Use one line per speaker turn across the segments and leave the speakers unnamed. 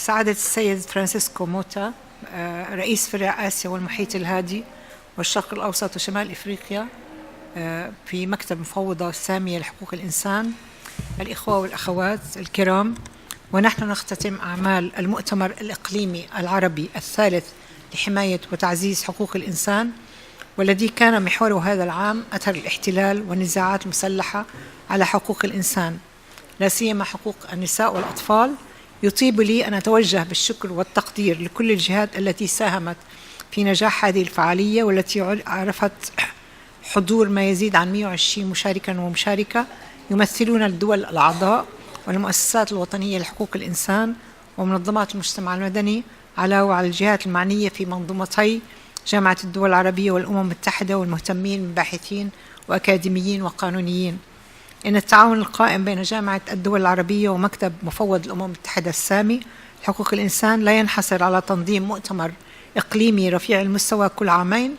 سعادة السيد فرانشيسكو موتا رئيس فرع آسيا والمحيط الهادي والشرق الأوسط وشمال أفريقيا في مكتب المفوضة السامية لحقوق الإنسان، الإخوة والأخوات الكرام، ونحن نختتم أعمال المؤتمر الإقليمي العربي الثالث لحماية وتعزيز حقوق الإنسان، والذي كان محوره هذا العام أثر الاحتلال والنزاعات المسلحة على حقوق الإنسان، لا سيما حقوق النساء والأطفال. يطيب لي أن أتوجه بالشكر والتقدير لكل الجهات التي ساهمت في نجاح هذه الفعالية، والتي عرفت حضور ما يزيد عن 120 مشاركا ومشاركة يمثلون الدول الأعضاء والمؤسسات الوطنية لحقوق الإنسان ومنظمات المجتمع المدني، وعلى الجهات المعنية في منظومتي جامعة الدول العربية والأمم المتحدة، والمهتمين من باحثين وأكاديميين وقانونيين. إن التعاون القائم بين جامعة الدول العربية ومكتب مفوض الأمم المتحدة السامي لحقوق الإنسان لا ينحصر على تنظيم مؤتمر إقليمي رفيع المستوى كل عامين،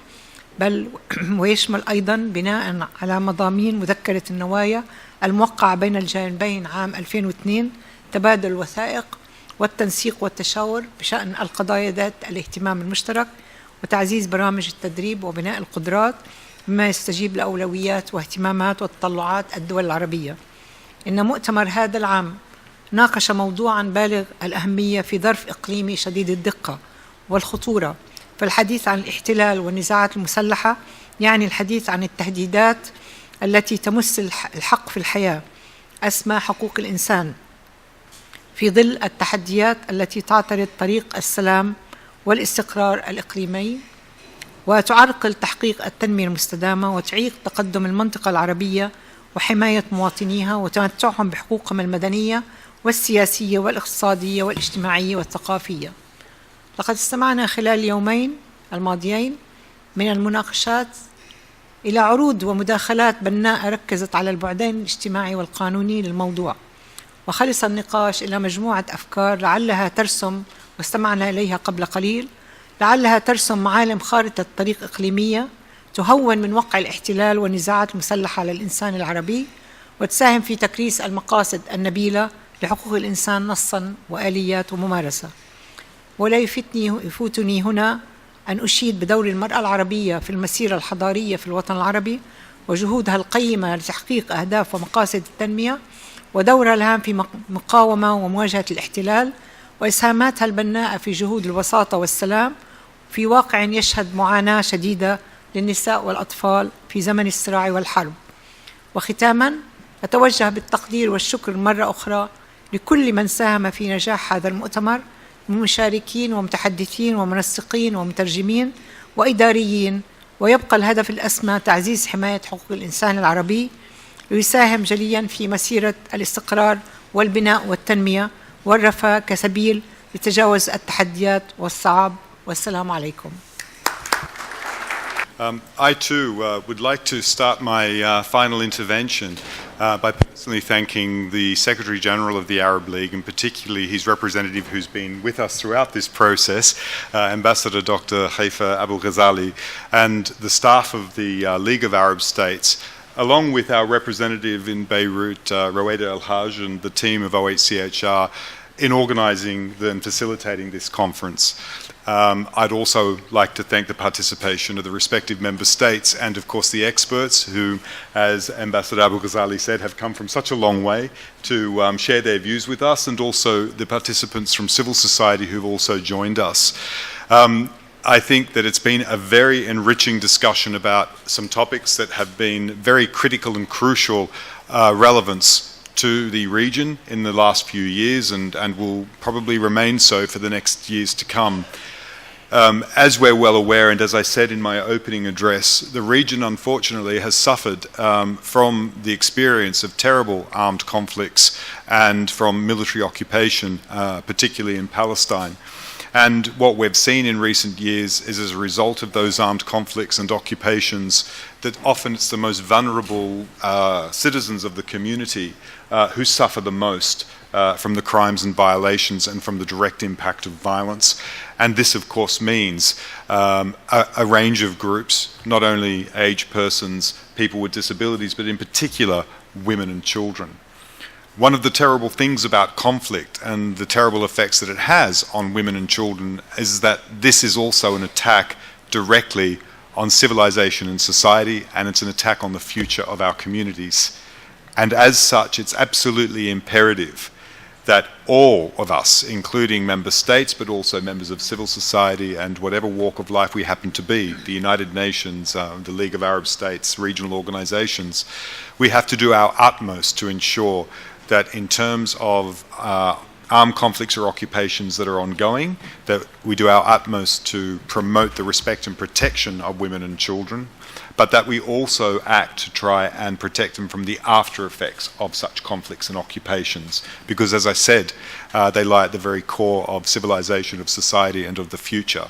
بل ويشمل أيضا بناء على مضامين مذكرة النوايا الموقعة بين الجانبين عام 2002 تبادل الوثائق والتنسيق والتشاور بشأن القضايا ذات الاهتمام المشترك وتعزيز برامج التدريب وبناء القدرات مما يستجيب لأولويات واهتمامات وتطلعات الدول العربية. إن مؤتمر هذا العام ناقش موضوعا بالغ الأهمية في ظرف إقليمي شديد الدقة والخطورة، فالحديث عن الاحتلال والنزاعات المسلحة يعني الحديث عن التهديدات التي تمس الحق في الحياة، أسمى حقوق الإنسان، في ظل التحديات التي تعترض طريق السلام والاستقرار الإقليمي وتعرقل تحقيق التنمية المستدامة وتعيق تقدم المنطقة العربية وحماية مواطنيها وتمتعهم بحقوقهم المدنية والسياسية والاقتصادية والاجتماعية والثقافية. لقد استمعنا خلال اليومين الماضيين من المناقشات إلى عروض ومداخلات بناءة ركزت على البعدين الاجتماعي والقانوني للموضوع، وخلص النقاش إلى مجموعة أفكار لعلها ترسم، واستمعنا إليها قبل قليل، لعلها ترسم معالم خارطة طريق إقليمية تهون من وقع الاحتلال والنزاعات المسلحة على الإنسان العربي، وتساهم في تكريس المقاصد النبيلة لحقوق الإنسان نصا وآليات وممارسة. ولا يفوتني هنا أن أشيد بدور المرأة العربية في المسيرة الحضارية في الوطن العربي وجهودها القيمة لتحقيق أهداف ومقاصد التنمية، ودورها الهام في مقاومة ومواجهة الاحتلال، وإسهاماتها البناءة في جهود الوساطة والسلام في واقع يشهد معاناة شديدة للنساء والأطفال في زمن الصراع والحرب. وختاما أتوجه بالتقدير والشكر مرة أخرى لكل من ساهم في نجاح هذا المؤتمر من مشاركين ومتحدثين ومنسقين ومترجمين وإداريين، ويبقى الهدف الأسمى تعزيز حماية حقوق الإنسان العربي ليساهم جليا في مسيرة الاستقرار والبناء والتنمية والرفاه كسبيل لتجاوز التحديات والصعاب. والسلام عليكم.
I too would like to start my final intervention by personally thanking the Secretary General of the Arab League, and particularly his representative who's been with us throughout this process, Ambassador Dr. Haifa Abu Ghazali, and the staff of the League of Arab States, along with our representative in Beirut, Roeda El-Haj, and the team of OHCHR in organising and facilitating this conference. I'd also like to thank the participation of the respective member states and of course the experts who, as Ambassador Abu Ghazali said, have come from such a long way to share their views with us, and also the participants from civil society who've also joined us. I think that it's been a very enriching discussion about some topics that have been very critical and crucial relevance to the region in the last few years, and will probably remain so for the next years to come. As we're well aware, and as I said in my opening address, the region unfortunately has suffered from the experience of terrible armed conflicts and from military occupation, particularly in Palestine. And what we've seen in recent years is, as a result of those armed conflicts and occupations, that often it's the most vulnerable citizens of the community who suffer the most from the crimes and violations and from the direct impact of violence. And this, of course, means a range of groups, not only aged persons, people with disabilities, but in particular women and children. One of the terrible things about conflict and the terrible effects that it has on women and children is that this is also an attack directly on civilization and society, and it's an attack on the future of our communities. And as such, it's absolutely imperative that all of us, including member states, but also members of civil society and whatever walk of life we happen to be, the United Nations, the League of Arab States, regional organizations, we have to do our utmost to ensure that in terms of armed conflicts or occupations that are ongoing, that we do our utmost to promote the respect and protection of women and children, but that we also act to try and protect them from the after effects of such conflicts and occupations. Because as I said, they lie at the very core of civilization, of society, and of the future.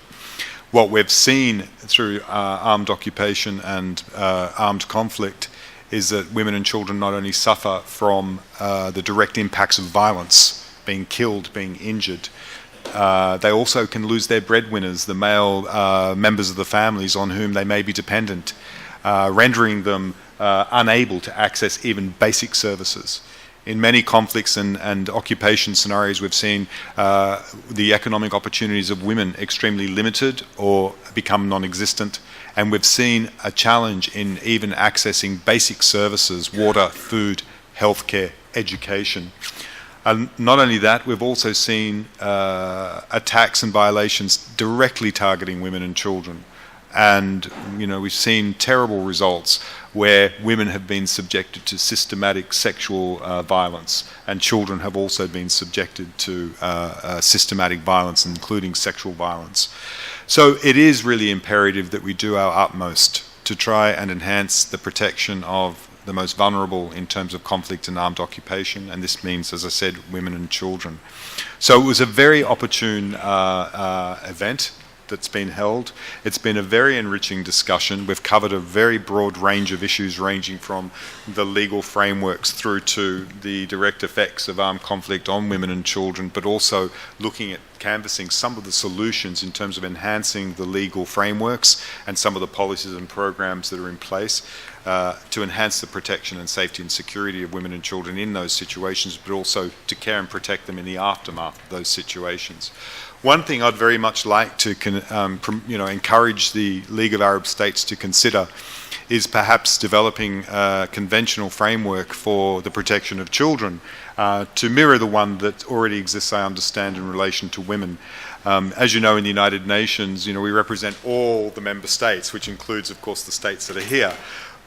What we've seen through armed occupation and armed conflict is that women and children not only suffer from the direct impacts of violence, being killed, being injured, they also can lose their breadwinners, the male members of the families on whom they may be dependent, rendering them unable to access even basic services. In many conflicts and occupation scenarios, we've seen the economic opportunities of women extremely limited or become non-existent, and we've seen a challenge in even accessing basic services, water, food, healthcare, education. And not only that, we've also seen attacks and violations directly targeting women and children. And, you know, we've seen terrible results where women have been subjected to systematic sexual violence, and children have also been subjected to systematic violence, including sexual violence. So it is really imperative that we do our utmost to try and enhance the protection of the most vulnerable in terms of conflict and armed occupation, and this means, as I said, women and children. So it was a very opportune event that's been held. It's been a very enriching discussion. We've covered a very broad range of issues, ranging from the legal frameworks through to the direct effects of armed conflict on women and children, but also looking at canvassing some of the solutions in terms of enhancing the legal frameworks and some of the policies and programs that are in place to enhance the protection and safety and security of women and children in those situations, but also to care and protect them in the aftermath of those situations. One thing I'd very much like to encourage the League of Arab States to consider is perhaps developing a conventional framework for the protection of children to mirror the one that already exists, I understand, in relation to women. As you know, in the United Nations, you know, we represent all the member states, which includes, of course, the states that are here.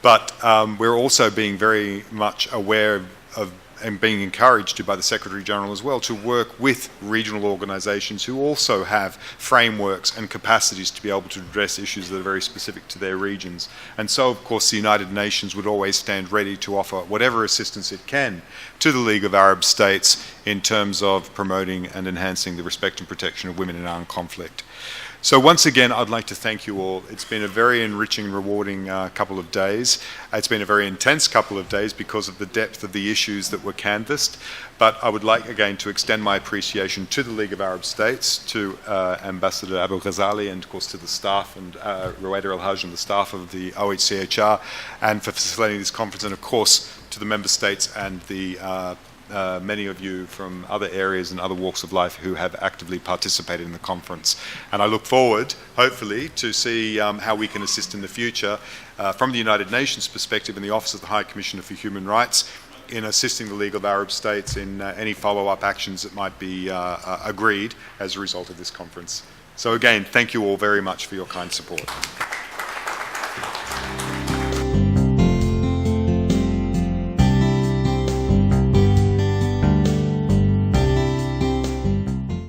But we're also being very much aware of and being encouraged by the Secretary General as well to work with regional organisations who also have frameworks and capacities to be able to address issues that are very specific to their regions. And so, of course, the United Nations would always stand ready to offer whatever assistance it can to the League of Arab States in terms of promoting and enhancing the respect and protection of women in armed conflict. So once again, I'd like to thank you all. It's been a very enriching and rewarding couple of days. It's been a very intense couple of days because of the depth of the issues that were canvassed. But I would like again to extend my appreciation to the League of Arab States, to Ambassador Abu Ghazali, and of course to the staff, and Ruwaida Al-Hajj and the staff of the OHCHR, and for facilitating this conference, and of course to the member states and the many of you from other areas and other walks of life who have actively participated in the conference. And I look forward, hopefully, to see how we can assist in the future from the United Nations perspective and the Office of the High Commissioner for Human Rights in assisting the League of Arab States in any follow-up actions that might be agreed as a result of this conference. So again, thank you all very much for your kind support.